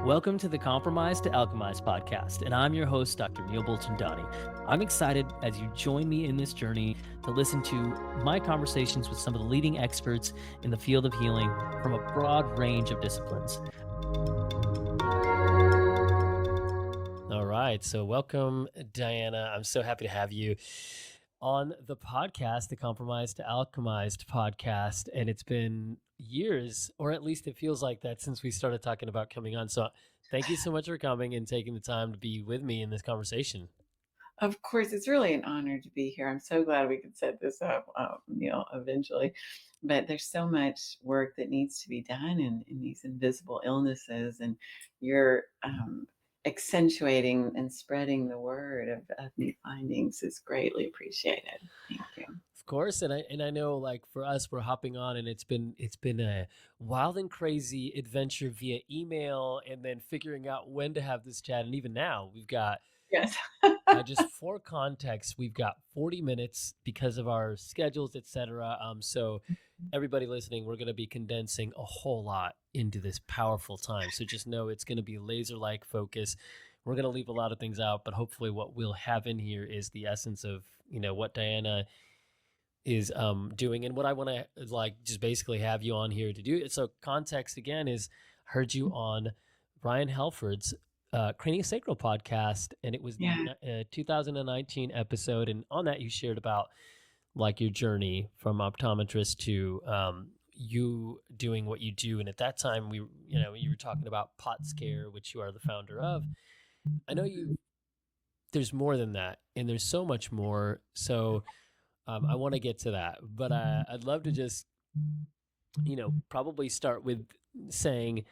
Welcome to the Compromise to Alchemized podcast, and I'm your host, Dr. Neil Bolton-Donnie. I'm excited as you join me in this journey to listen to my conversations with some of the leading experts in the field of healing from a broad range of disciplines. All right, so welcome, Diana. I'm so happy to have you on the podcast, the Compromise to Alchemized podcast, and it's been years, or at least it feels like that, since we started talking about coming on. So thank you so much for coming and taking the time to be with me in this conversation. Of course, it's really an honor to be here. I'm so glad we could set this up, eventually. But there's so much work that needs to be done in these invisible illnesses, and you're accentuating and spreading the word of new findings is greatly appreciated. Thank you. Of course, and I know, like, for us, we're hopping on, and it's been a wild and crazy adventure via email, and then figuring out when to have this chat, and even now we've got Yes. just for context, we've got 40 minutes because of our schedules, etc. So everybody listening, we're going to be condensing a whole lot into this powerful time. So just know it's going to be laser-like focus. We're going to leave a lot of things out, but hopefully what we'll have in here is the essence of, what Diana is doing, and what I want to just basically have you on here to do. So context again is, heard you on Ryan Halford's craniosacral podcast, and it was the Yeah. 2019 episode, and on that you shared about like your journey from optometrist to you doing what you do. And at that time you were talking about PotScare, which you are the founder of. I know there's more than that, and there's so much more. So I want to get to that, but I'd love to just probably start with saying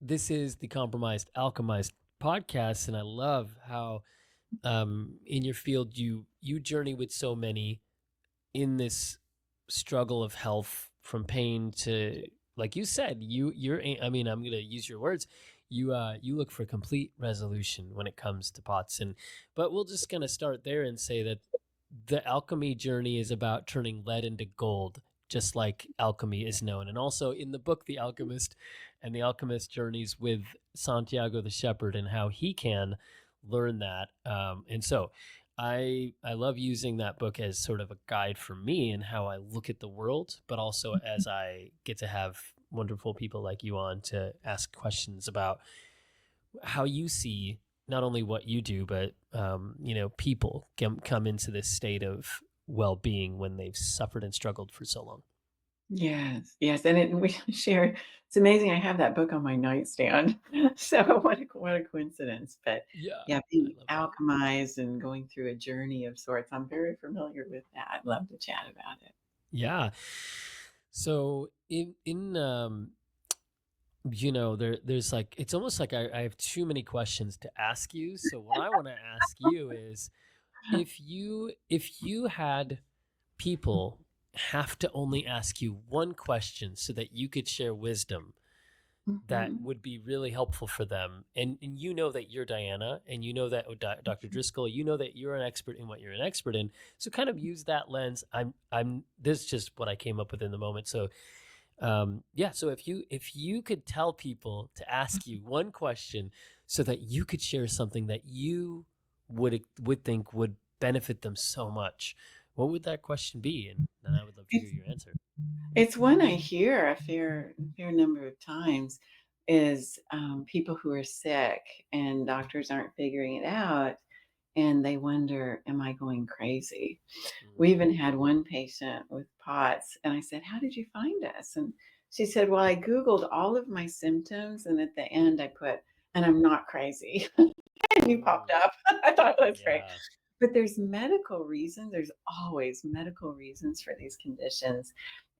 this is the Compromised Alchemized podcast, and I love how in your field you journey with so many in this struggle of health, from pain to, like you said, I'm going to use your words, you look for complete resolution when it comes to POTS. But we'll just kind of start there and say that the alchemy journey is about turning lead into gold, just like alchemy is known. And also in the book, The Alchemist, and the alchemist journeys with Santiago the Shepherd and how he can learn that. And so I love using that book as sort of a guide for me and how I look at the world, but also as I get to have wonderful people like you on to ask questions about how you see not only what you do, but people come into this state of well-being when they've suffered and struggled for so long. Yes, and we shared. It's amazing. I have that book on my nightstand. So what a coincidence. But Yeah, yeah, I being love that. alchemized and going through a journey of sorts, I'm very familiar with that. I'd love to chat about it. Yeah. So in there's like, it's almost like I have too many questions to ask you. So what I want to ask you is, if you had people have to only ask you one question so that you could share wisdom that Mhm. would be really helpful for them, and you know that you're Diana, and you know that Dr. Driscoll, you know that you're an expert in what you're an expert in, so kind of use that lens. I'm this is just what I came up with in the moment. So so if you could tell people to ask you one question so that you could share something that you would think would benefit them so much, what would that question be? And I would love to hear It's your answer. it's one I hear a fair number of times is people who are sick and doctors aren't figuring it out, and they wonder, am I going crazy? We Mm. even had one patient with POTS, and I said, how did you find us? And she said, well, I Googled all of my symptoms, and at the end I put, and I'm not crazy. And you popped Mm. up. I thought that's great. Yeah. But there's medical reasons. There's always medical reasons for these conditions.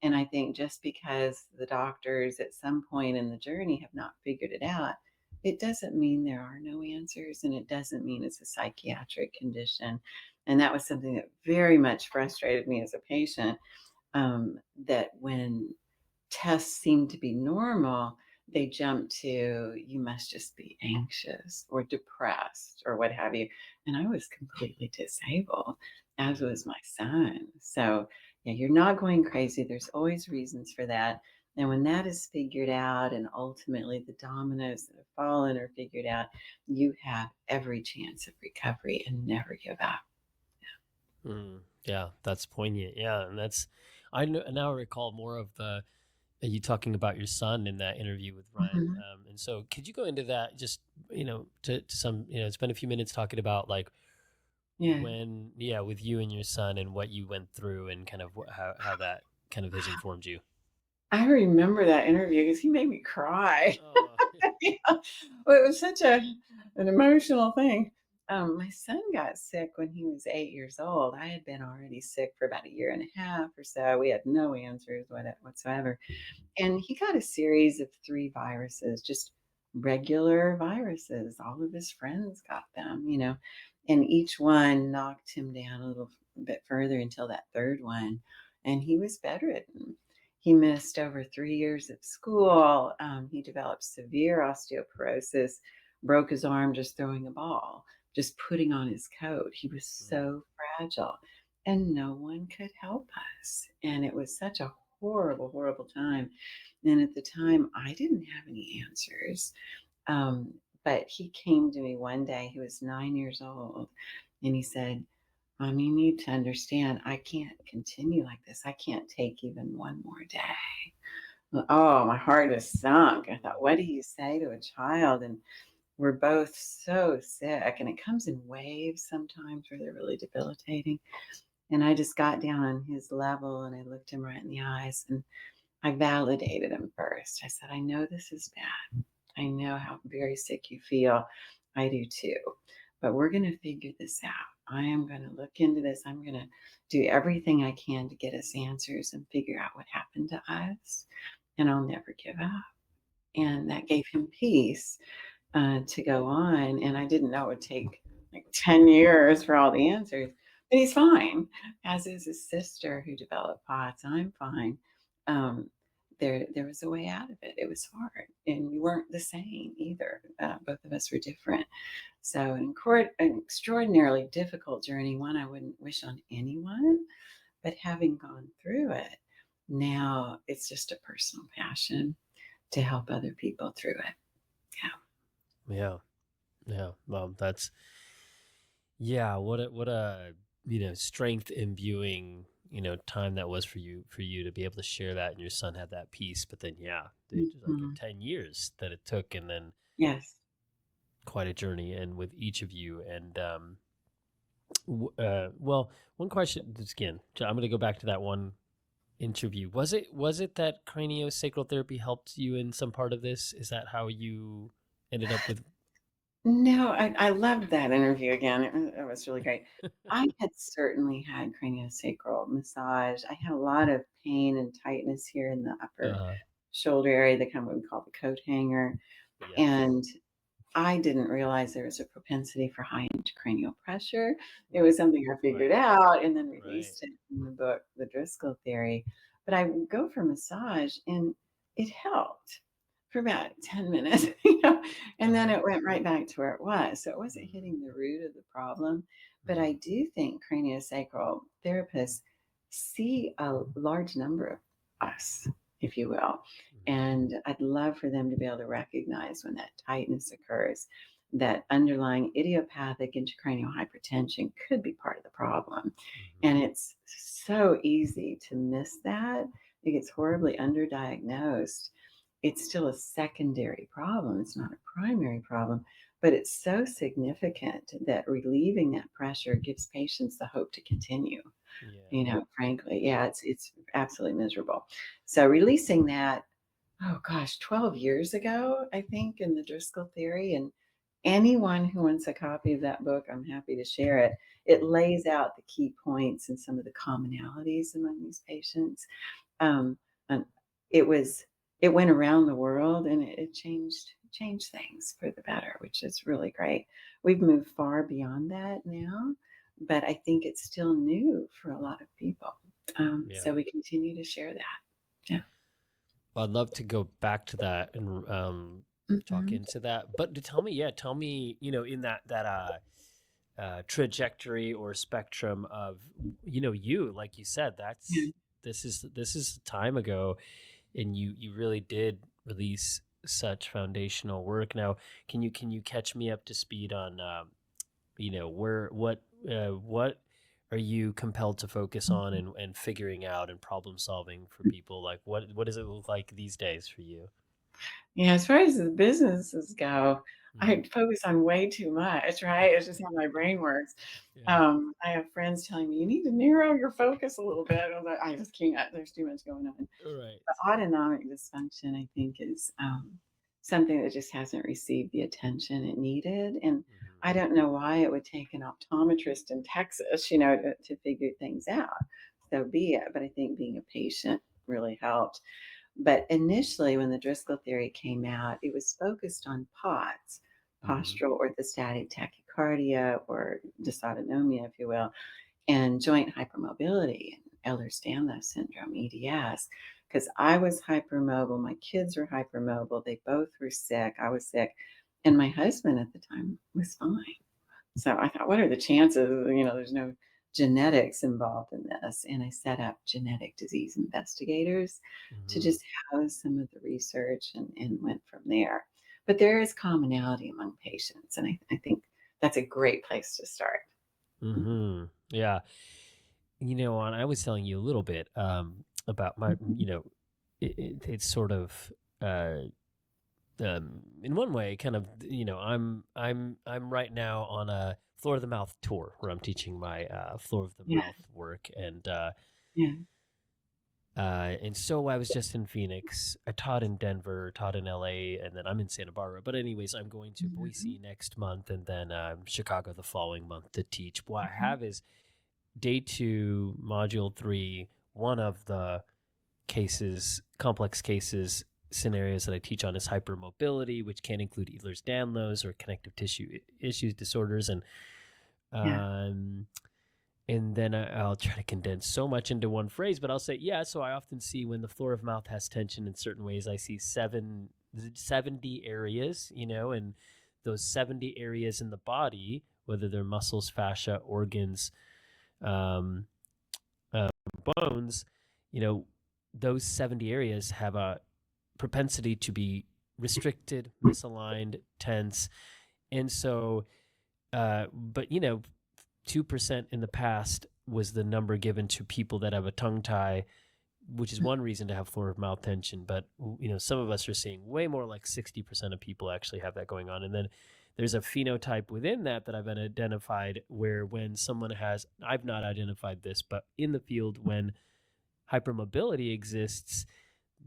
And I think just because the doctors at some point in the journey have not figured it out, it doesn't mean there are no answers, and it doesn't mean it's a psychiatric condition. And that was something that very much frustrated me as a patient, that when tests seem to be normal, they jump to, you must just be anxious or depressed or what have you. And I was completely disabled, as Mm. was my son. So, yeah, you're not going crazy. There's always reasons for that. And when that is figured out, and ultimately the dominoes that have fallen are figured out, you have every chance of recovery and never give up. Yeah, that's poignant. Yeah, and I now recall more of the you talking about your son in that interview with Ryan. Mhm. And so, could you go into that just to some spend a few minutes talking about like Yeah. when with you and your son and what you went through and kind of how that kind of has informed you. I remember that interview because he made me cry. Oh, Yeah. Well, it was such an emotional thing. My son got sick when he was 8 years old. I had been already sick for about a year and a half or so. We had no answers whatsoever. And he got a series of 3 viruses, just regular viruses. All of his friends got them, and each one knocked him down a little bit further until that third one, and he was bedridden. He missed over 3 years of school. He developed severe osteoporosis, broke his arm just throwing a ball, just putting on his coat. He was so fragile, and no one could help us, and it was such a horrible, horrible time. And at the time, I didn't have any answers. Um, but he came to me one day, he was 9 years old, and he said, Mom, you need to understand, I can't continue like this. I can't take even one more day. Oh, my heart is sunk. I thought, what do you say to a child? And we're both so sick, and it comes in waves sometimes where they're really debilitating. And I just got down on his level and I looked him right in the eyes and I validated him first. I said, I know this is bad. I know how very sick you feel. I do too. But we're going to figure this out. I am going to look into this. I'm going to do everything I can to get us answers and figure out what happened to us. And I'll never give up. And that gave him peace to go on. And I didn't know it would take like 10 years for all the answers. But he's fine, as is his sister who developed POTS. I'm fine. Um, there was a way out of it. It was hard, and we weren't the same either. Both of us were different. So an extraordinarily difficult journey, one I wouldn't wish on anyone. But having gone through it, now it's just a personal passion to help other people through it. yeah, yeah. Well, that's what a strength imbuing time that was for you to be able to share that and your son had that peace. But then Yeah. there's like a Mhm. 10 years that it took, and then Yes. quite a journey, and with each of you. And well, one question again. I'm going to go back to that one interview. Was it that craniosacral therapy helped you in some part of this? Is that how you ended up with? No, I loved that interview again. It was really great. I had certainly had craniosacral massage. I had a lot of pain and tightness here in the upper Uh, shoulder area, the kind of what we call the coat hanger. yeah. And I didn't realize there was a propensity for high intracranial pressure. It Right. was something I figured Right. out and then Right. released it in the book, The Driscoll Theory. But I would go for massage and it helped for about 10 minutes, and then Uh-huh. it went right back to where it was. So it wasn't Mm, hitting the root of the problem. But I mm, do think craniosacral therapists see a large number of us, if you will. mm, And I'd love for them to be able to recognize when that tightness occurs, that underlying idiopathic intracranial hypertension could be part of the problem. mhm. And it's so easy to miss that. It gets horribly underdiagnosed. It's still a secondary problem. It's not a primary problem, but it's so significant that relieving that pressure gives patients the hope to continue. Yeah. Frankly, yeah, it's absolutely miserable. So releasing that, oh gosh, 12 years ago, I think, in the Driscoll theory. And anyone who wants a copy of that book, I'm happy to share it. It Mm, lays out the key points and some of the commonalities among these patients. Um, and it was it went around the world and it changed things for the better, which is really great. We've moved far beyond that now, but I think it's still new for a lot of people. yeah. So we continue to share that. Yeah. Well, I'd love to go back to that and talk Mhm. into that. But tell me, in that trajectory or spectrum of you, like you said, Yeah. this is time ago. and you really did release such foundational work. Now, can you catch me up to speed on where what are you compelled to focus on and figuring out and problem solving for people? Like what does it look like these days for you? Yeah, as far as the businesses go, Mm-hmm. I focus on way too much, right? It's just how my brain works. Yeah. I have friends telling me, "You need to narrow your focus a little bit." I'm like, "I just can't. There's too much going on." Right. The autonomic dysfunction, I think, is something that just hasn't received the attention it needed. And I don't know why it would take an optometrist in Texas, to figure things out. So be it. But I think being a patient really helped. But initially, when the Driscoll theory came out, it was focused on POTS, Mm-hmm. postural orthostatic tachycardia, or dysautonomia, if you will, and joint hypermobility and Ehlers-Danlos syndrome, EDS. Because I was hypermobile, my kids were hypermobile, they both were sick, I was sick, and my husband at the time was fine. So I thought, what are the chances? There's no genetics involved in this. And I set up genetic disease investigators to Mm-hmm. just house some of the research and went from there. But there is commonality among patients. And I think that's a great place to start. Mm-hmm. Yeah. And I was telling you a little bit about my, it's sort of, uh, in one way, kind of, I'm right now on a floor of the mouth tour where I'm teaching my floor of the Yeah, mouth work, yeah. and so I was just in Phoenix. I taught in Denver, taught in LA, and then I'm in Santa Barbara. But anyways, I'm going to Mhm, Boise next month, and then Chicago the following month to teach. What I mhm. have is day 2, module 3. One of the complex cases, scenarios that I teach on is hypermobility, which can include Ehlers-Danlos or connective tissue issues, disorders, Yeah, um, and then I'll try to condense so much into one phrase, but I'll say, yeah. So I often see when the floor of mouth has tension in certain ways, I see 70 areas, and those 70 areas in the body, whether they're muscles, fascia, organs, um, bones, you know, those 70 areas have a propensity to be restricted, misaligned, tense. And so, but 2% in the past was the number given to people that have a tongue tie, which is one reason to have floor of mouth tension. But, some of us are seeing way more, like 60% of people actually have that going on. And then there's a phenotype within that I've identified where when someone has, I've not identified this, but in the field, when hypermobility exists,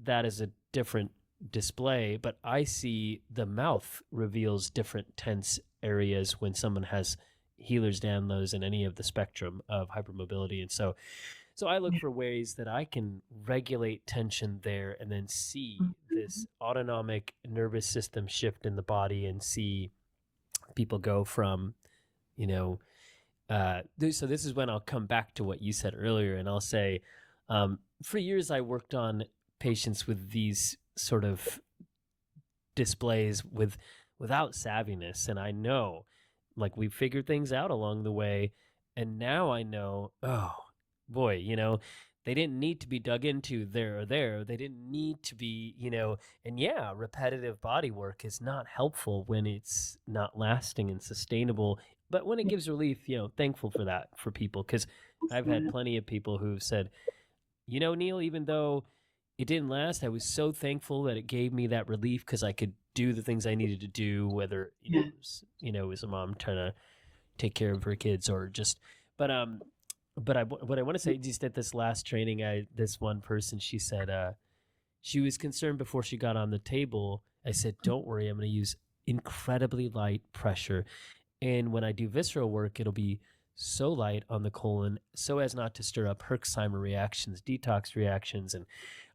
that is a different display. But I see the mouth reveals different tense areas when someone has Ehlers-Danlos in any of the spectrum of hypermobility. And so I look yeah. for ways that I can regulate tension there and then see Mhm. this autonomic nervous system shift in the body and see people go from, you know, so this is when I'll come back to what you said earlier, and I'll say, for years I worked on patients with these sort of displays without savviness, and I know, like, we figured things out along the way, and now I know, oh boy, they didn't need to be dug into there or there. They didn't need to be, and yeah, repetitive body work is not helpful when it's not lasting and sustainable. But when it Yeah, gives relief, thankful for that for people, because I've had absolutely. plenty of people who've said, Neil, even though it didn't last, I was so thankful that it gave me that relief because I could do the things I needed to do, whether, Yeah. it was a mom trying to take care of her kids or just, but, what I want to say, just at this last training, this one person, she said, she was concerned before she got on the table. I said, don't worry, I'm going to use incredibly light pressure. And when I do visceral work, it'll be so light on the colon so as not to stir up Herxheimer reactions, detox reactions. And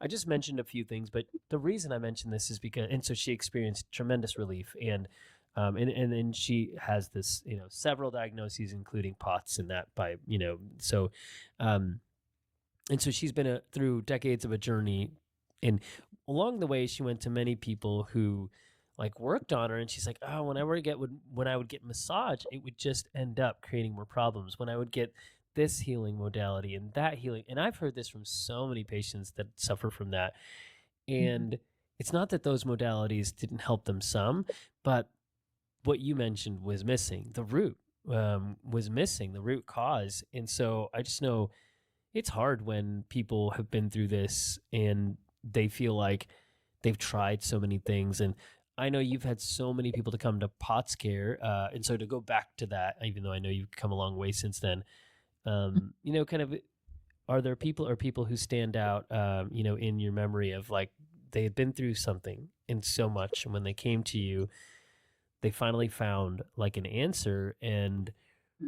I just mentioned a few things, but the reason I mentioned this is because, and so she experienced tremendous relief. And then she has this, several diagnoses, including POTS and that so, um, and so she's been through decades of a journey, and along the way she went to many people who like worked on her, and she's like, oh, when I would get massage, it would just end up creating more problems. When I would get this healing modality and that healing, and I've heard this from so many patients that suffer from that, And it's not that those modalities didn't help them some, but what you mentioned was missing. The root was missing, the root cause. And so I just know it's hard when people have been through this and they feel like they've tried so many things. And I know you've had so many people to come to POTS care. And so to go back to that, even though I know you've come a long way since then, kind of, are there people who stand out, in your memory of like they had been through something and so much, and when they came to you, they finally found like an answer? And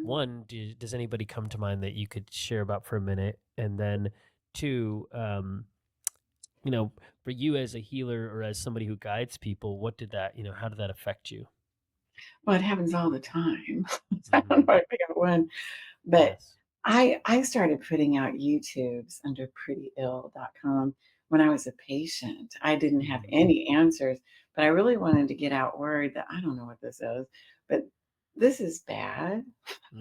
one, does anybody come to mind that you could share about for a minute? And then two, for you as a healer or as somebody who guides people, what did that, how did that affect you? Well, it happens all the time. I Mm-hmm. don't know if I got one, but Yes. I started putting out YouTubes under prettyill.com when I was a patient. I didn't have Mm-hmm. any answers, but I really wanted to get out word that I don't know what this is, but this is bad.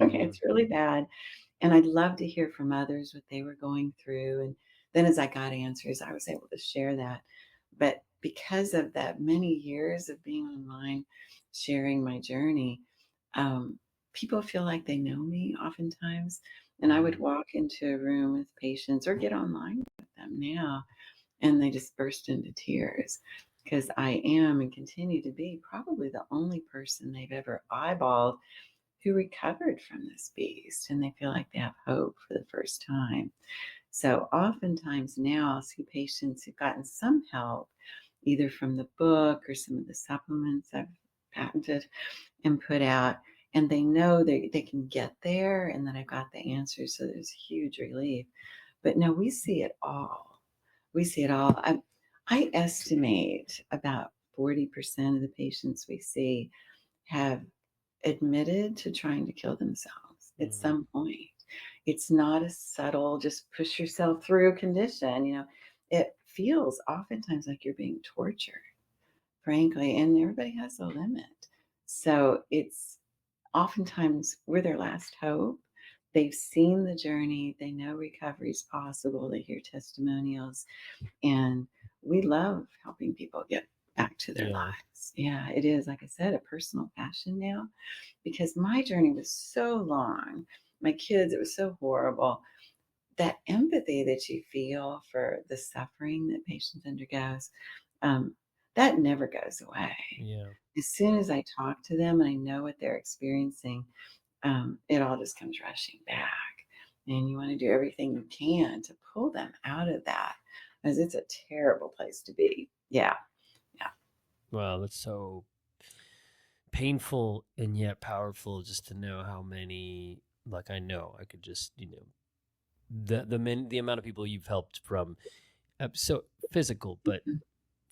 Okay, Mm-hmm. it's really bad. And I'd love to hear from others what they were going through. And then as I got answers, I was able to share that. But because of that many years of being online, sharing my journey, um, people feel like they know me oftentimes. And I would Mm-hmm. walk into a room with patients or get online with them now, and they just burst into tears because I am and continue to be probably the only person they've ever eyeballed who recovered from this beast, and they feel like they have hope for the first time. So oftentimes now I'll see patients who've gotten some help either from the book or some of the supplements I've patented and put out, and they know they can get there and that I've got the answers. So there's huge relief. But no, we see it all. We see it all. I estimate about 40% of the patients we see have admitted to trying to kill themselves at Mm-hmm. some point. It's not a subtle, just push yourself through condition. It feels oftentimes like you're being tortured, frankly, and everybody has a limit. So it's oftentimes we're their last hope. They've seen the journey, they know recovery is possible, they hear testimonials, and we love helping people get back to their Yeah. lives. Yeah, it is, like I said, a personal passion now because my journey was so long. My kids, it was so horrible. That empathy that you feel for the suffering that patients undergoes, um, that never goes away. Yeah. As soon as I talk to them and I know what they're experiencing, it all just comes rushing back. And you want to do everything you can to pull them out of that, as it's a terrible place to be. Yeah, yeah. Wow, that's so painful and yet powerful, just to know how many, like, I know I could just, the amount of people you've helped from, so physical, but Mhm.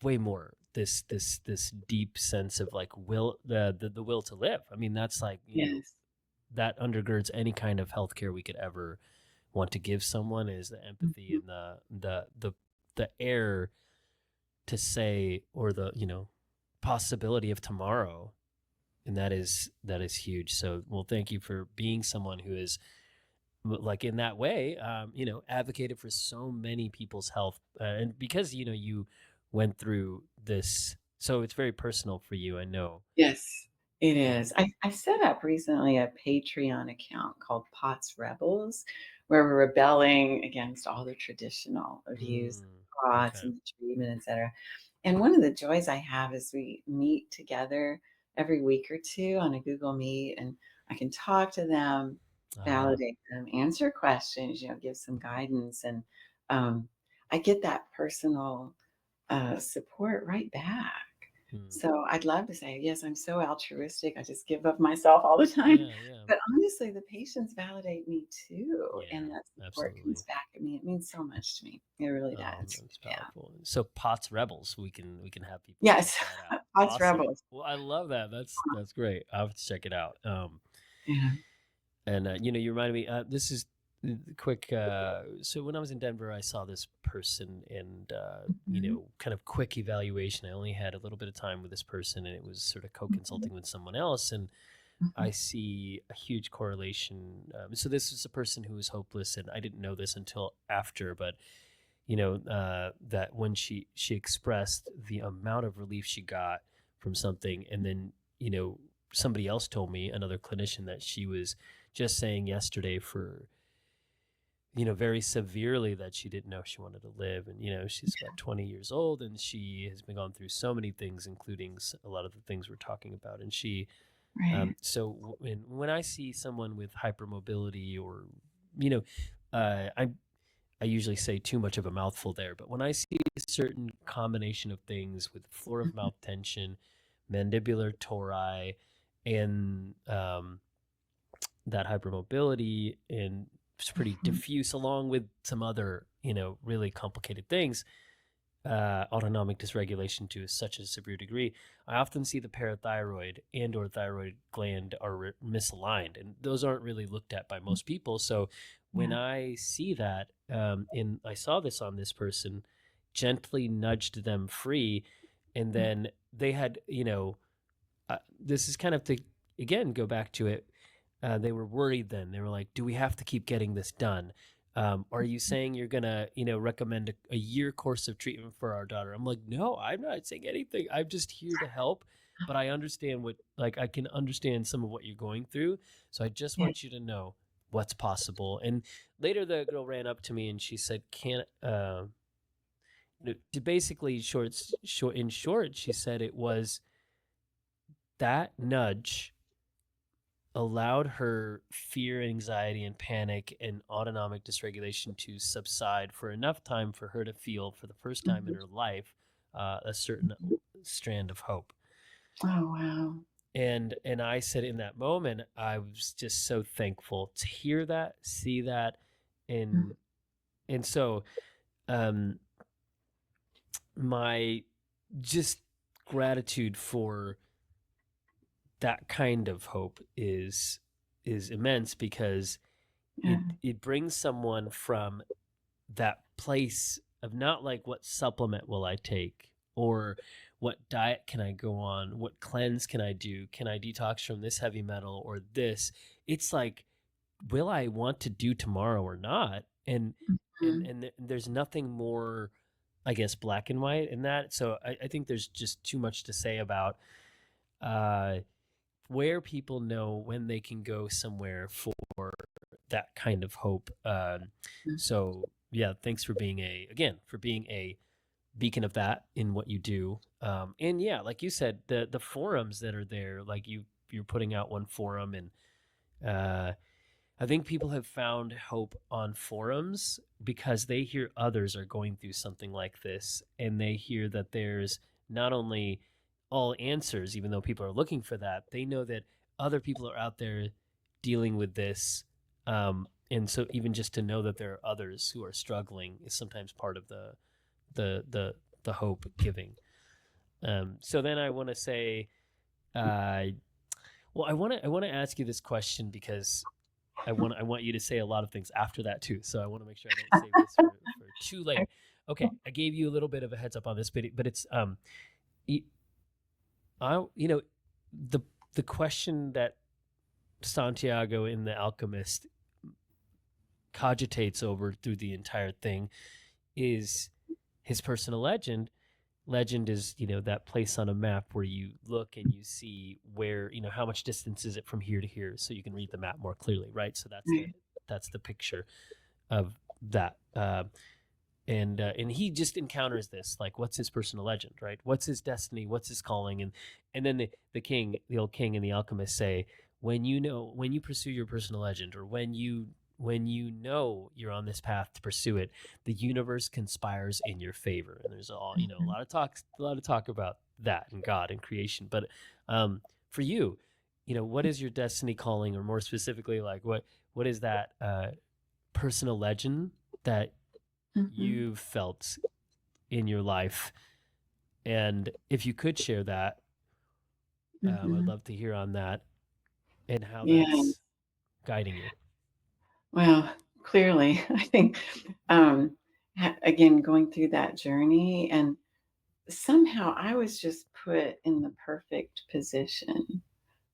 way more this deep sense of like will, the will to live. I mean, that's like, Yes. that undergirds any kind of healthcare we could ever want to give someone, is the empathy Mhm. and the air to say, or the, possibility of tomorrow. And that is huge. So, well, thank you for being someone who is like in that way, advocated for so many people's health, and because you went through this, so it's very personal for you. I know. Yes, it Yeah. is. I set up recently a Patreon account called POTS Rebels, where we're rebelling against all the traditional views Mm, of POTS okay. and the treatment, et cetera. And one of the joys I have is we meet together every week or two on a Google Meet, and I can talk to them, Uh, validate them, answer questions, give some guidance, and um, I get that personal support right back. mm, So I'd love to say, yes, I'm so altruistic. I just give of myself all the time. yeah, yeah, But honestly, the patients validate me too. And yeah, that support absolutely. comes back at me. It means so much to me. It really does. That's Yeah. powerful. So POTS Rebels, we can have people check Yes. that out. Us Awesome. rebels. Well, I love that. That's great. I'll have to check it out. Yeah. And you reminded me. This is quick. So when I was in Denver, I saw this person, and Mhm. kind of quick evaluation. I only had a little bit of time with this person, and it was sort of Mhm. co-consulting with someone else, and Mhm. I see a huge correlation. So this is a person who was hopeless, and I didn't know this until after, but that when she expressed the amount of relief she got from something, and then somebody else told me, another clinician, that she was just saying yesterday for very severely that she didn't know she wanted to live. And she's about 20 years old, and she has been gone through so many things, including a lot of the things we're talking about. And she Right. so when I see someone with hypermobility, or you know I usually say too much of a mouthful there, but when I see a certain combination of things with floor of Mhm. mouth tension, mandibular tori, and that hypermobility, and it's pretty Mhm. diffuse, along with some other really complicated things, autonomic dysregulation to such a severe degree, I often see the parathyroid and or thyroid gland are misaligned, and those aren't really looked at by most people. So when Yeah. I see that, and I saw this on this person, gently nudged them free, and Mm. then they had, this is kind of to again go back to it. They were worried. Then they were like, "Do we have to keep getting this done? Are you saying you're gonna, recommend a year course of treatment for our daughter?" I'm like, "No, I'm not saying anything. I'm just here to help. But I understand I can understand some of what you're going through. So I just Yeah. want you to know what's possible." And later, the girl ran up to me and she said, "Can to basically in short, she said it was that nudge allowed her fear, anxiety, and panic and autonomic dysregulation to subside for enough time for her to feel, for the first time in Mhm. her life, a certain Mhm. strand of hope. Oh, wow. And I said, in that moment, I was just so thankful to hear that, see that, Mm. and so um, my just gratitude for that kind of hope is immense, because Yeah. it brings someone from that place of not like, what supplement will I take, or what diet can I go on, what cleanse can I do, can I detox from this heavy metal or this. It's like, will I want to do tomorrow or not? And Mhm. there's nothing more, I guess, black and white in that. So I think there's just too much to say about uh where people know when they can go somewhere for that kind of hope. Mm. So yeah, thanks for being a beacon of that in what you do. And yeah, like you said, the forums that are there, like you're putting out one forum, and uh, I think people have found hope on forums because they hear others are going through something like this, and they hear that there's not only all answers, even though people are looking for that, they know that other people are out there dealing with this. And so even just to know that there are others who are struggling is sometimes part of the the the hope giving. So then I want to say, uh, well, I want to ask you this question, because I want you to say a lot of things after that too. So I want to make sure I don't save this for too late. Okay, I gave you a little bit of a heads up on this, but it's I the the question that Santiago in The Alchemist cogitates over through the entire thing is his personal legend. Legend is, that place on a map where you look and you see where, how much distance is it from here to here, so you can read the map more clearly, right? So Right. that's the picture of that. And he just encounters this, like, what's his personal legend, right? What's his destiny? What's his calling? And then the old king and the alchemist say, when you pursue your personal legend, or when you know you're on this path to pursue it, the universe conspires in your favor. And there's Mhm. a lot of talk about that and God and creation. But for you, what is your destiny calling, or more specifically, like, what is that personal legend that Mhm. you've felt in your life? And if you could share that, I'd Mhm. love to hear on that and how Yeah. that's guiding you. Well, clearly, I think, um, again, going through that journey, and somehow I was just put in the perfect position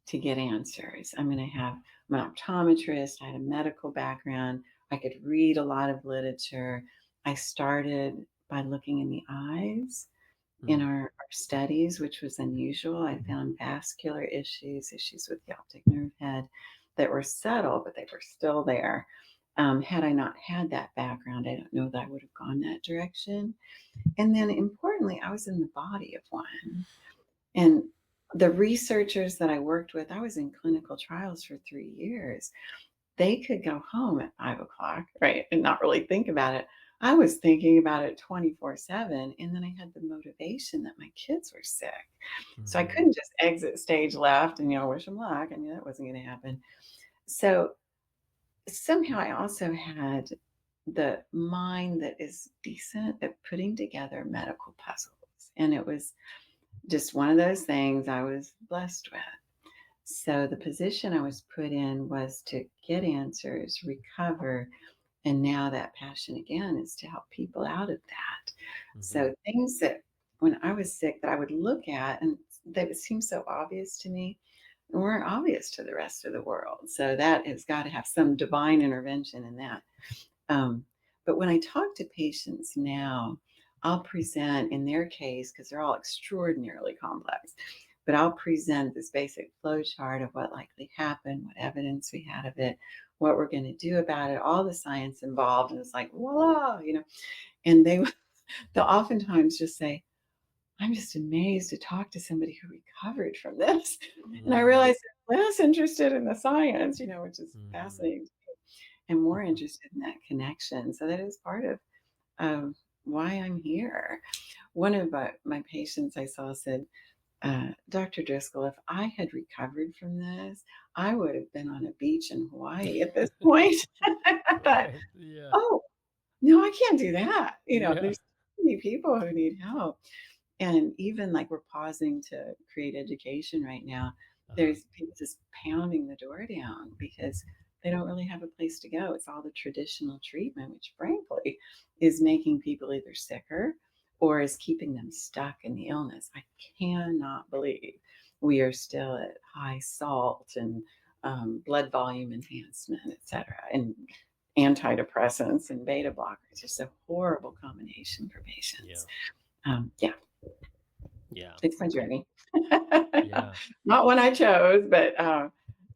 to get answers. I'm an optometrist. I had a medical background. I could read a lot of literature. I started by looking in the eyes in Mm. our studies, which was unusual. I found vascular issues with the optic nerve head that were subtle, but they were still there. Had I not had that background, I don't know that I would have gone that direction. And then importantly, I was in the body of one. And the researchers that I worked with, I was in clinical trials for 3 years. They could go home at 5 o'clock, right, and not really think about it. I was thinking about it 24/7, and then I had the motivation that my kids were sick. So I Mhm. couldn't just exit stage left and, wish them luck. I knew that wasn't gonna happen. So somehow I also had the mind that is decent at putting together medical puzzles, and it was just one of those things I was blessed with. So the position I was put in was to get answers, recover, and now that passion again is to help people out of that. Mhm. So things that when I was sick that I would look at and they would seem so obvious to me weren't obvious to the rest of the world. So that has got to have some divine intervention in that. Um, but when I talk to patients now, I'll present in their case, because they're all extraordinarily complex, but I'll present this basic flow chart of what likely happened, what evidence we had of it, what we're going to do about it, all the science involved. And it's like, voila. And they'll oftentimes just say, I'm just amazed to talk to somebody who recovered from this. And I Mm. realize they're less interested in the science, which is Mhm. fascinating and more interested in that connection. So that is part of why I'm here. One of my patients I saw said, Dr. Driscoll, if I had recovered from this, I would have been on a beach in Hawaii at this point. I thought, Right. Yeah. oh, no, I can't do that. Yeah. There's so many people who need help. And even like we're pausing to create education right now, Uh-huh. there's people just pounding the door down because they don't really have a place to go. It's all the traditional treatment, which frankly is making people either sicker or is keeping them stuck in the illness. I cannot believe we are still at high salt and blood volume enhancement, et cetera, and antidepressants and beta blockers. It's just a horrible combination for Yeah. patients. Yeah, Yeah. it's my Okay. journey. Yeah. Not one I chose, but,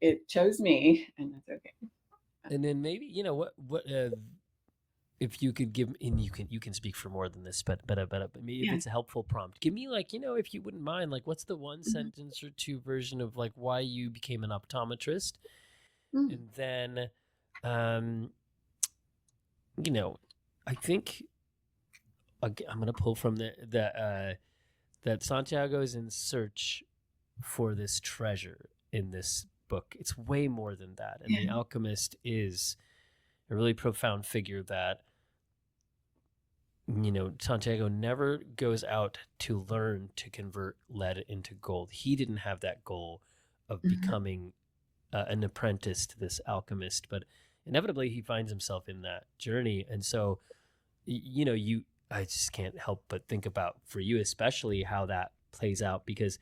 it chose me, and that's okay. And then maybe what if you could give, and you can speak for more than this, but maybe if Yeah. it's a helpful prompt, give me like if you wouldn't mind, like what's the one Mhm. sentence or two version of like why you became an optometrist, Mm. and then um you know I think I'm gonna pull from that Santiago is in search for this treasure in this book. It's way more than that, and the Yeah. alchemist is a really profound figure that Santiago never goes out to learn to convert lead into gold. He didn't have that goal of Mhm. becoming an apprentice to this alchemist, but inevitably he finds himself in that journey. And so, I just can't help but think about for you, especially how that plays out because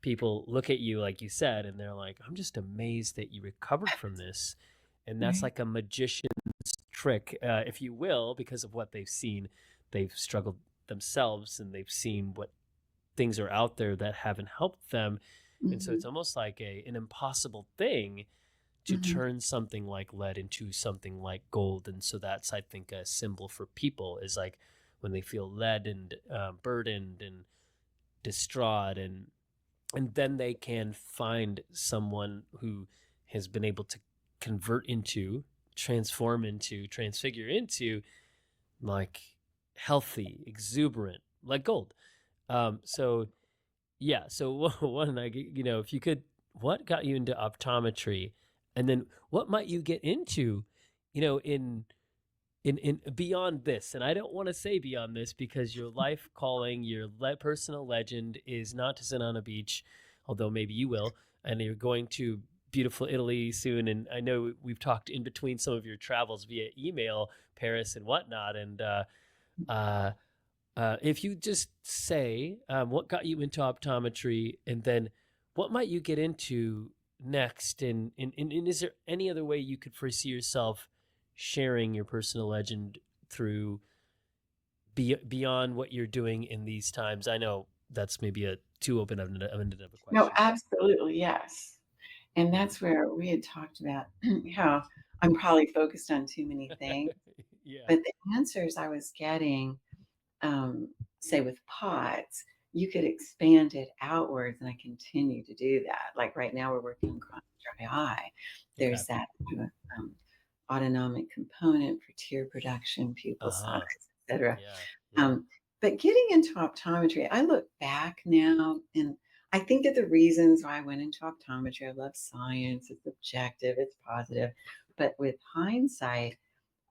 people look at you, like you said, and they're like, I'm just amazed that you recovered from this. And that's Right. like a magician's trick, if you will, because of what they've seen. They've struggled themselves and they've seen what things are out there that haven't helped them. And so it's Mhm. almost like an impossible thing to Mhm. turn something like lead into something like gold. And so that's, I think, a symbol for people is like when they feel led and burdened and distraught, and then they can find someone who has been able to convert into, transform into, transfigure into like healthy, exuberant, like gold. So yeah, so one, like if you could, what got you into optometry, and then what might you get into, in beyond this, and I don't want to say beyond this because your life calling, your personal legend is not to sit on a beach, although maybe you will, and you're going to beautiful Italy soon. And I know we've talked in between some of your travels via email, Paris and whatnot. And uh, if you just say what got you into optometry, and then what might you get into next, and is there any other way you could foresee yourself sharing your personal legend through? beyond what you're doing in these times? I know that's maybe a too open-ended of a No, question, but absolutely, yes. And Mhm. that's where we had talked about how I'm probably focused on too many things, Yeah. but the answers I was getting, say with POTS, you could expand it outwards, and I continue to do that. Like right now, we're working on chronic dry eye. Okay. There's that um, autonomic component for tear production, pupil size, Uh-huh. etc. Yeah. Yeah. Um, but getting into optometry, I look back now and I think of the reasons why I went into optometry. I love science, it's objective, it's positive. But with hindsight,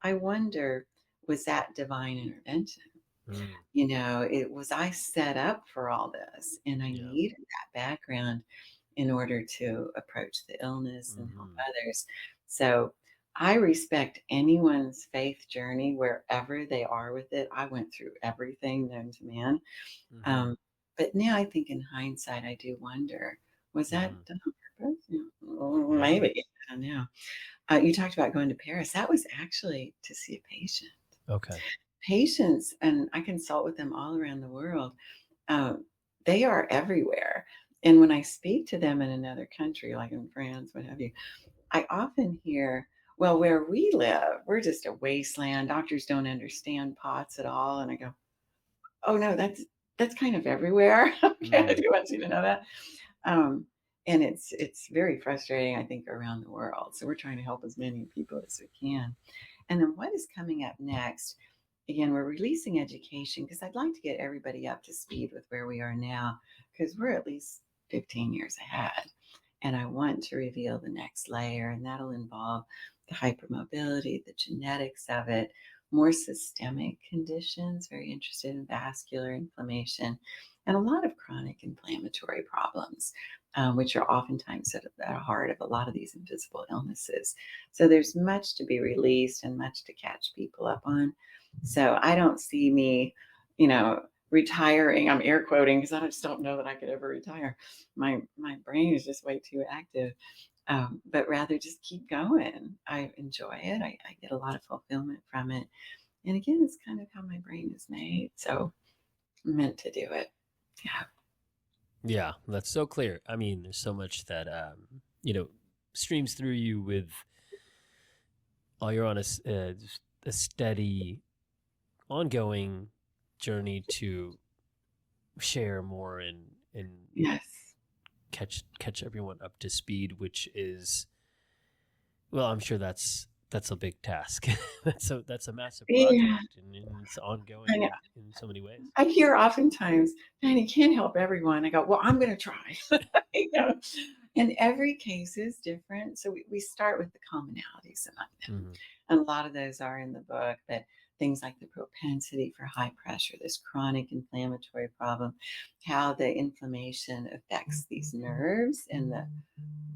I wonder, was that divine intervention? Mm. It was I set up for all this and I Yeah. needed that background in order to approach the illness and help Mm-hmm. others. So I respect anyone's faith journey wherever they are with it. I went through everything known to man. Mm-hmm. Um, but now I think in hindsight, I do wonder, was that Mm-hmm. done on purpose? Yeah. Maybe. I don't know. You talked about going to Paris. That was actually to see a patient. Okay. Patients, and I consult with them all around the world. Um, they are everywhere. And when I speak to them in another country, like in France, what have you, I often hear, well, where we live, we're just a wasteland. Doctors don't understand POTS at all. And I go, oh no, that's kind of everywhere. Okay, I Mm. do want you to know that. Um, and it's very frustrating, I think, around the world. So we're trying to help as many people as we can. And then what is coming up next? Again, we're releasing education because I'd like to get everybody up to speed with where we are now, because we're at least 15 years ahead. And I want to reveal the next layer, and that'll involve the hypermobility, the genetics of it, more systemic conditions, very interested in vascular inflammation, and a lot of chronic inflammatory problems, which are oftentimes at the heart of a lot of these invisible illnesses. So there's much to be released and much to catch people up on. So I don't see me, retiring. I'm air quoting because I just don't know that I could ever retire. My brain is just way too active. But rather just keep going. I enjoy it. I get a lot of fulfillment from it. And again, it's kind of how my brain is made. So I'm meant to do it. Yeah. Yeah. That's so clear. I mean, there's so much that streams through you with all you're on just a steady, ongoing journey to share more and Yes. catch everyone up to speed, which is, well, I'm sure that's a big task. That's a massive Yeah. project, and it's I ongoing know. in so many ways. I hear oftentimes, man, you can't help everyone. I go, well, I'm going to try. you know, and every case is different. So we start with the commonalities among them. Mm-hmm. And a lot of those are in the book, that things like the propensity for high pressure, this chronic inflammatory problem, how the inflammation affects these nerves, and the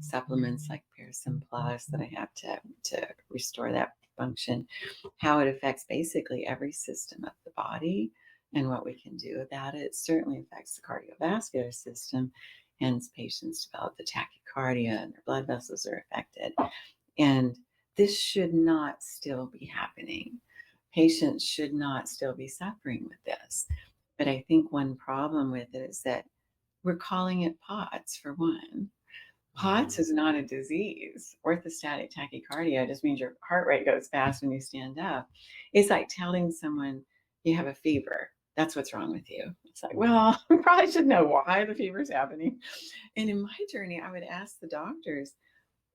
supplements like Parasym Plus that I have to restore that function, how it affects basically every system of the body and what we can do about it. It certainly affects the cardiovascular system, hence patients develop the tachycardia and their blood vessels are affected. And this should not still be happening. Patients should not still be suffering with this. But I think one problem with it is that we're calling it POTS for one. POTS Mm-hmm. is not a disease. Orthostatic tachycardia just means your heart rate goes fast when you stand up. It's like telling someone you have a fever. That's what's wrong with you. It's like, Mm-hmm. well, we probably should know why the fever's happening. And in my journey, I would ask the doctors,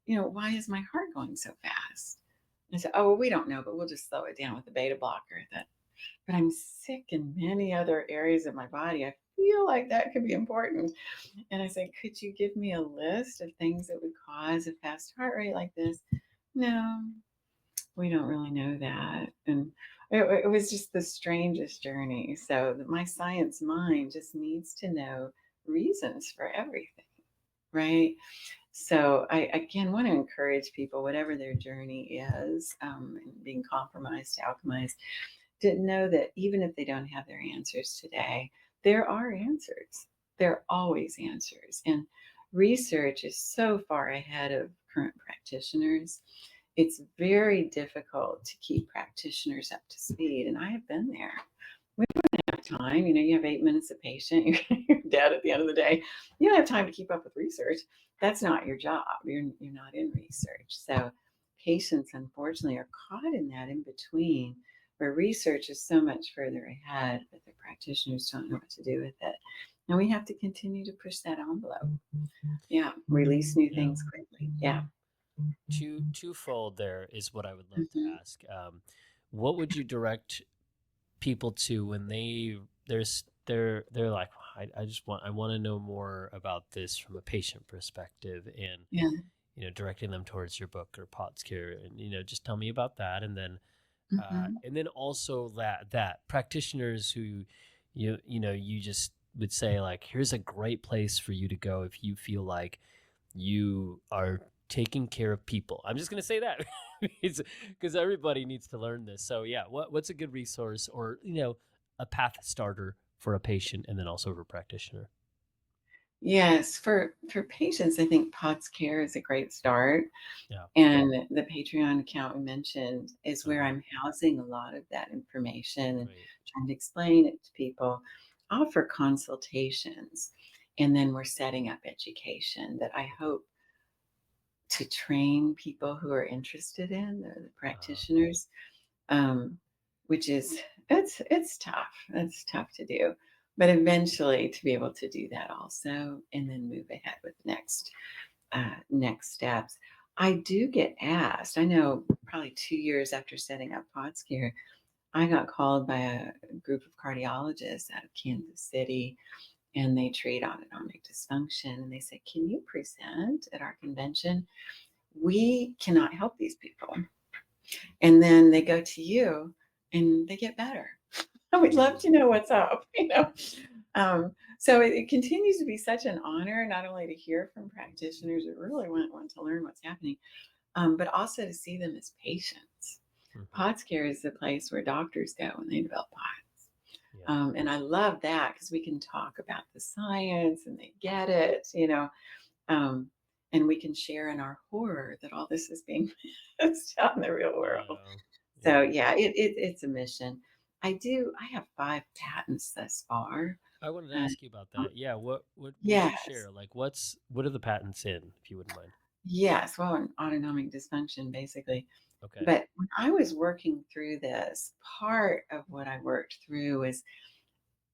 why is my heart going so fast? And I said, oh, well, we don't know, but we'll just slow it down with a beta blocker. But I'm sick in many other areas of my body. I feel like that could be important. And I said, could you give me a list of things that would cause a fast heart rate like this? No, we don't really know that. And it was just the strangest journey. So my science mind just needs to know reasons for everything, right? So I again want to encourage people, whatever their journey is, being compromised, alchemized, to know that even if they don't have their answers today, there are answers. There are always answers. And research is so far ahead of current practitioners. It's very difficult to keep practitioners up to speed. And I have been there. We don't have time. You have 8 minutes a patient. You're dead at the end of the day. You don't have time to keep up with research. That's not your job. You're not in research. So patients, unfortunately, are caught in that in between where research is so much further ahead, but the practitioners don't know what to do with it. And we have to continue to push that envelope. Yeah. Release new things quickly. Yeah. Twofold there is what I would love to Hmm. ask. What would you direct people to when they're like, I want to know more about this from a patient perspective, and Yeah. directing them towards your book or Potts Care, and just tell me about that, Hmm. and then also that practitioners who you just would say, like, here's a great place for you to go if you feel like you are taking care of people. I'm just going to say that because everybody needs to learn this. So yeah, what's a good resource, or a path starter for a patient and then also for a practitioner? Yes. For patients, I think Potts Care is a great start. Yeah. And the Patreon account we mentioned is where Uh-huh. I'm housing a lot of that information and Right. trying to explain it to people, offer consultations, and then we're setting up education that I Okay. hope to train people who are interested in the Uh-huh. practitioners, um, which is it's tough. It's tough to do, but eventually to be able to do that also, and then move ahead with next steps. I do get asked. I know probably 2 years after setting up Potscare, I got called by a group of cardiologists out of Kansas City, and they treat autonomic dysfunction. And they said, "Can you present at our convention? We cannot help these people." And then they go to you, and they get better. I would love to know what's up. So it continues to be such an honor, not only to hear from practitioners who really want to learn what's happening, but also to see them as patients. Mm-hmm. Pod Care is the place where doctors go when they develop POTS. Yeah. And I love that because we can talk about the science and they get it. Um, and we can share in our horror that all this is being missed out in the real world. Yeah. So Yeah. yeah, it's a mission. I have 5 patents thus far. I wanted to Uh, ask you about that. Yeah. What would you yes, share? Like, what are the patents in, if you wouldn't mind? yes. Well, an autonomic dysfunction, basically. Okay. But when I was working through this, part of what I worked through was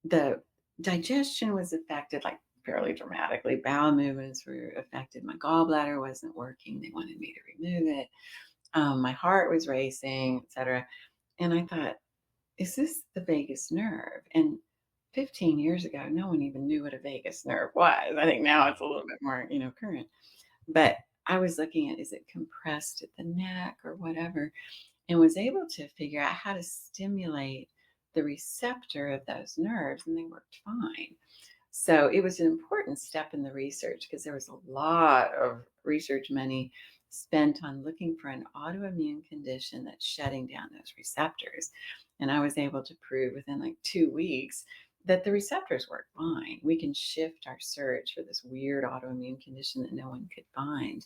the digestion was affected, like fairly dramatically. Bowel movements were affected. My gallbladder wasn't working. They wanted me to remove it. My heart was racing, etc. And I thought, is this the vagus nerve? And 15 years ago, no one even knew what a vagus nerve was. I think now Yeah. it's a little bit more, current. But I was looking at, is it compressed at the neck or whatever, and was able to figure out how to stimulate the receptor of those nerves, and they worked fine. So it was an important step in the research because there was a lot of research money spent on looking for an autoimmune condition that's shutting down those receptors. And I was able to prove within like 2 weeks that the receptors work fine. We can shift our search for this weird autoimmune condition that no one could find.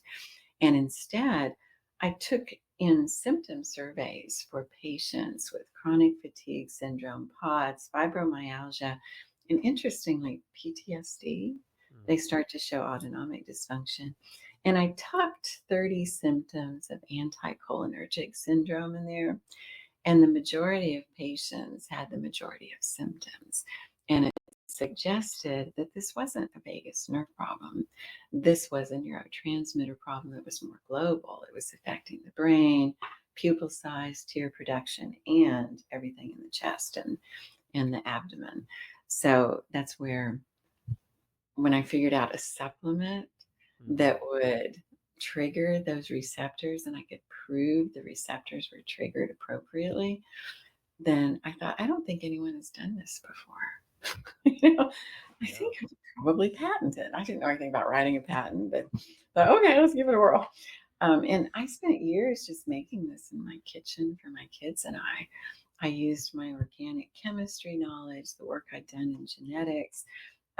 And instead, I took in symptom surveys for patients with chronic fatigue syndrome, POTS, fibromyalgia, and interestingly, PTSD. Mm. They start to show autonomic dysfunction. And I tucked 30 symptoms of anticholinergic syndrome in there. And the majority of patients had the majority of symptoms. And it suggested that this wasn't a vagus nerve problem. This was a neurotransmitter problem that was more global. It was affecting the brain, pupil size, tear production, and everything in the chest and the abdomen. So that's where, when I figured out a supplement Mm-hmm. that would trigger those receptors and I could prove the receptors were triggered appropriately, then I thought, I don't think anyone has done this before. I Yeah. think I could probably patent it. I didn't know anything about writing a patent, but thought, okay, let's give it a whirl. And I spent years just making this in my kitchen for my kids and I. I used my organic chemistry knowledge, the work I'd done in genetics,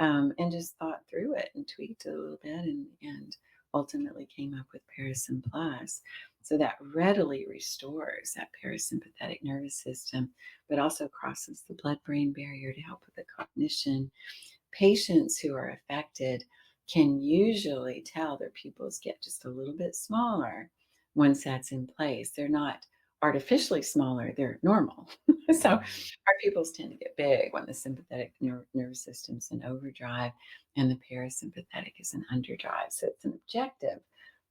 and just thought through it and tweaked it a little bit and ultimately came up with Parasym Plus. So that readily restores that parasympathetic nervous system, but also crosses the blood-brain barrier to help with the cognition. Patients who are affected can usually tell their pupils get just a little bit smaller once that's in place. They're not artificially smaller, they're normal. So Mm. our pupils tend to get big when the sympathetic nervous system's in overdrive and the parasympathetic is in underdrive. So it's an objective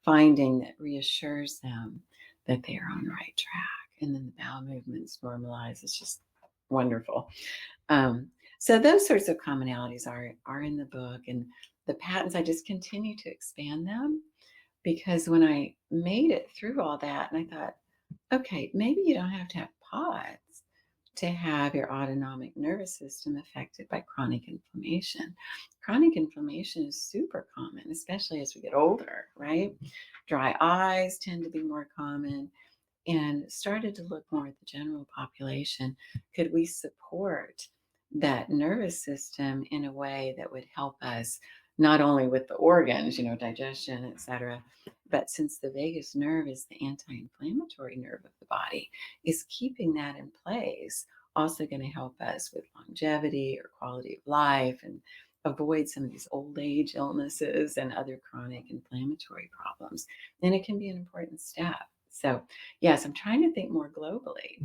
finding that reassures them that they are on the right track. And then the bowel movements normalize. It's just wonderful. Um, so those sorts of commonalities are in the book, and the patents, I just continue to expand them because when I made it through all that, and I thought, okay, maybe you don't have to have POTS to have your autonomic nervous system affected by chronic inflammation. Chronic inflammation is super common, especially as we get older, right? Dry eyes tend to be more common, and started to look more at the general population. Could we support that nervous system in a way that would help us not only with the organs, digestion, etc., but since the vagus nerve is the anti-inflammatory nerve of the body, is keeping that in place also going to help us with longevity or quality of life and avoid some of these old age illnesses and other chronic inflammatory problems. And it can be an important step. So, yes, I'm trying to think more globally.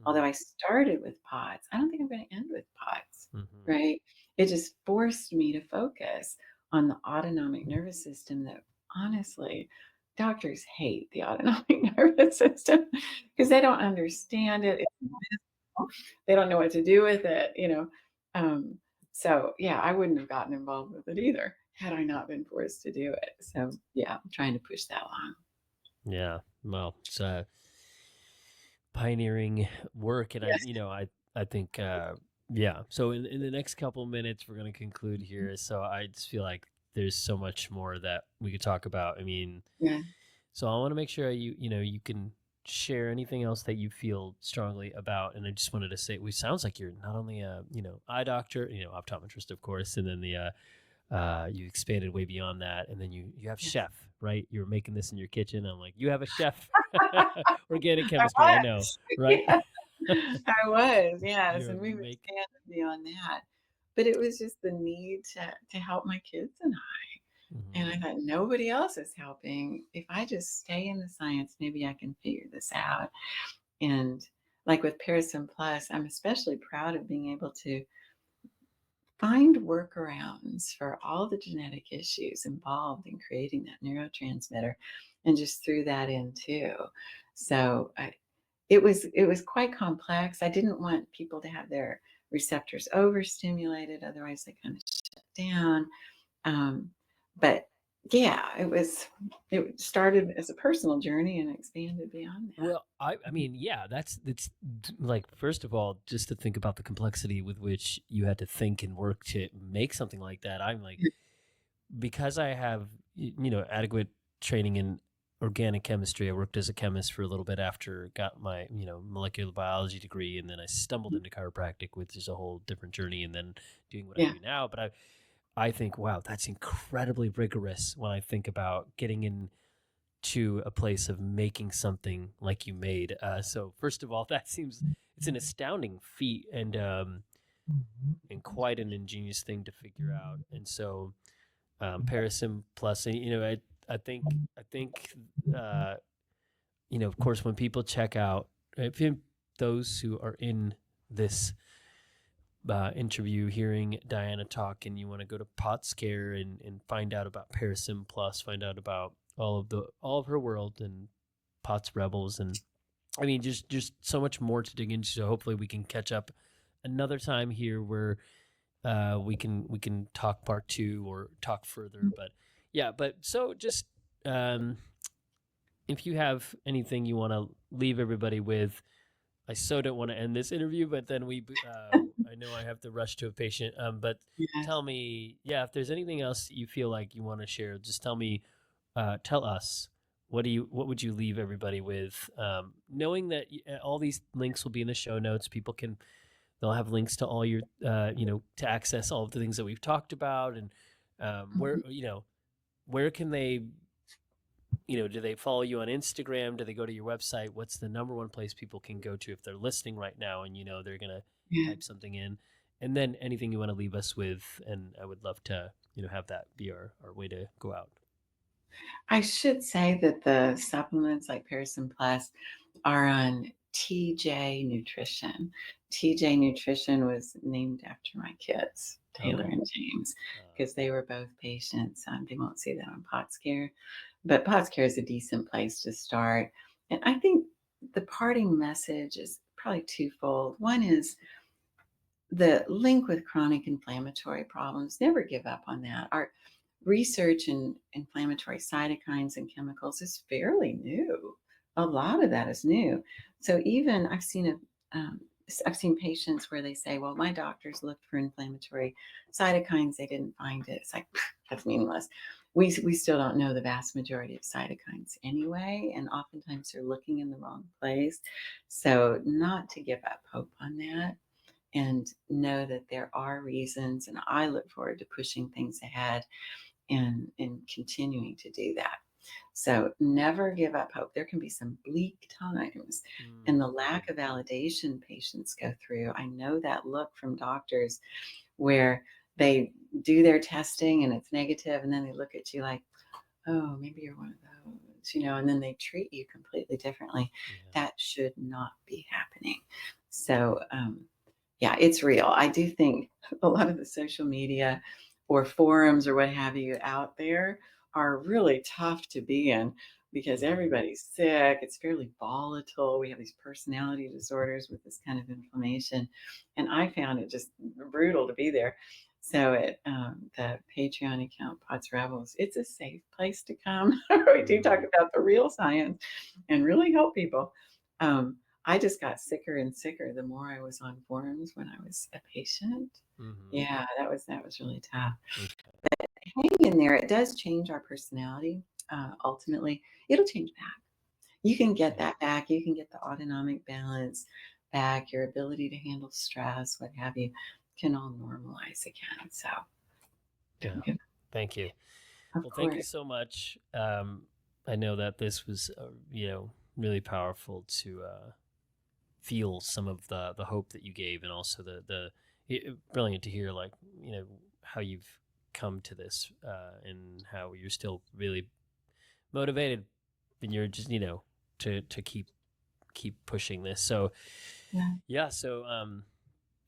Although Mm. I started with POTS, I don't think I'm going to end with POTS, Mhm. right? It just forced me to focus on the autonomic nervous system that honestly, doctors hate the autonomic nervous system because they don't understand it. It's invisible. They don't know what to do with it. Um, so, yeah, I wouldn't have gotten involved with it either had I not been forced to do it. So, yeah, I'm trying to push that along. Yeah. Well, it's pioneering work, and Yes. I think yeah. So in the next couple minutes, we're going to conclude here. So I just feel like there's so much more that we could talk about. I mean, Yeah. so I want to make sure you can share anything else that you feel strongly about. And I just wanted to say, it sounds like you're not only a eye doctor, optometrist, of course, and then you expanded way beyond that, and then you have Yes. chef, right? You're making this in your kitchen. I'm like, you have a chef, organic I chemistry. I know, was. right? Yeah, I was, yes, You're and we've make. expanded beyond that. But it was just the need to help my kids and I. And I Mhm. thought nobody else is helping. If I just stay in the science, maybe I can figure this out. And like with Parasym Plus, I'm especially proud of being able to find workarounds for all the genetic issues involved in creating that neurotransmitter and just threw that in too. So it was quite complex. I didn't want people to have their receptors overstimulated, otherwise they kind of shut down. Um, but yeah, it started as a personal journey and expanded beyond that. Well, I mean, yeah, that's like, first of all, just to think about the complexity with which you had to think and work to make something like that. I'm like, because I have adequate training in organic chemistry. I worked as a chemist for a little bit after got my molecular biology degree, and then I stumbled into chiropractic, which is a whole different journey, and then doing what I Yeah. do now. But I think, wow, that's incredibly rigorous when I think about getting into a place of making something like you made. So first of all, that seems, it's an astounding feat, and quite an ingenious thing to figure out. And so Parasym Plus, and I think uh, of course, when people check out, if those who are in this interview hearing Diana talk, and you want to go to Potscare and find out about Parasym Plus, find out about all of her world and Pots Rebels, and I mean just so much more to dig into. So hopefully we can catch up another time here where we can talk part two or talk further. But yeah, but so just um, if you have anything you want to leave everybody with, I so don't want to end this interview, but then I know I have to rush to a patient. But Yes. tell me, yeah, if there's anything else you feel like you want to share, just tell me, tell us. What would you leave everybody with? Knowing that all these links will be in the show notes, people can, they'll have links to all your, to access all of the things that we've talked about, and Mhm. where can they do they follow you on Instagram? Do they go to your website? What's the number one place people can go to if they're listening right now and they're going to Yeah. type something in? And then anything you want to leave us with, and I would love to, have that be our way to go out. I should say that the supplements like Parasym Plus are on TJ Nutrition. TJ Nutrition was named after my kids, Taylor Okay. and James, because they were both patients. They won't see that on PotScare, but PotScare is a decent place to start. And I think the parting message is probably twofold. One is the link with chronic inflammatory problems. Never give up on that. Our research in inflammatory cytokines and chemicals is fairly new. A lot of that is new. So even I've seen patients where they say, "Well, my doctors looked for inflammatory cytokines; they didn't find it." It's like that's meaningless. We still don't know the vast majority of cytokines anyway, and oftentimes they're looking in the wrong place. So not to give up hope on that, and know that there are reasons, and I look forward to pushing things ahead and continuing to do that. So never give up hope. There can be some bleak times, and the lack of validation patients go through. I know that look from doctors where they do their testing and it's negative, and then they look at you like, "Oh, maybe you're one of those," and then they treat you completely differently. Yeah. That should not be happening. So, yeah, it's real. I do think a lot of the social media or forums or what have you out there are really tough to be in because everybody's sick. It's fairly volatile. We have these personality disorders with this kind of inflammation. And I found it just brutal to be there. So at the Patreon account, Pots Rebels, it's a safe place to come. We do talk about the real science and really help people. I just got sicker and sicker the more I was on forums when I was a patient. Yeah, that was really tough. But hang in there. It does change our personality. Ultimately, it'll change back. You can get that back. You can get the autonomic balance back. Your ability to handle stress, what have you, can all normalize again. So, Yeah. Thank you. of Well, course. thank you so much. I know that this was, really powerful to feel some of the hope that you gave, and also brilliant to hear, like, how you've come to this, and how you're still really motivated, and you're just, to keep pushing this. So, yeah. So,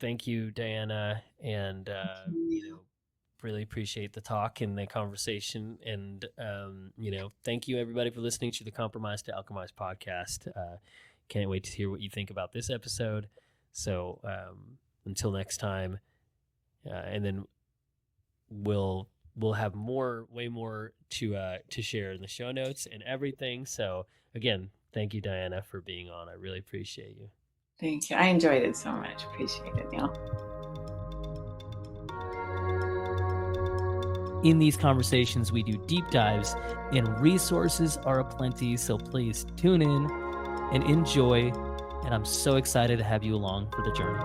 thank you, Diana, and really appreciate the talk and the conversation. And thank you everybody for listening to the Compromised to Alchemized podcast. Can't wait to hear what you think about this episode. So until next time, and then we'll have way more to share in the show notes and everything. So again, thank you, Diana, for being on. I really appreciate you. Thank you. I enjoyed it so much. Appreciate it, Neil. In these conversations, we do deep dives, and resources are aplenty, so please tune in and enjoy. And I'm so excited to have you along for the journey.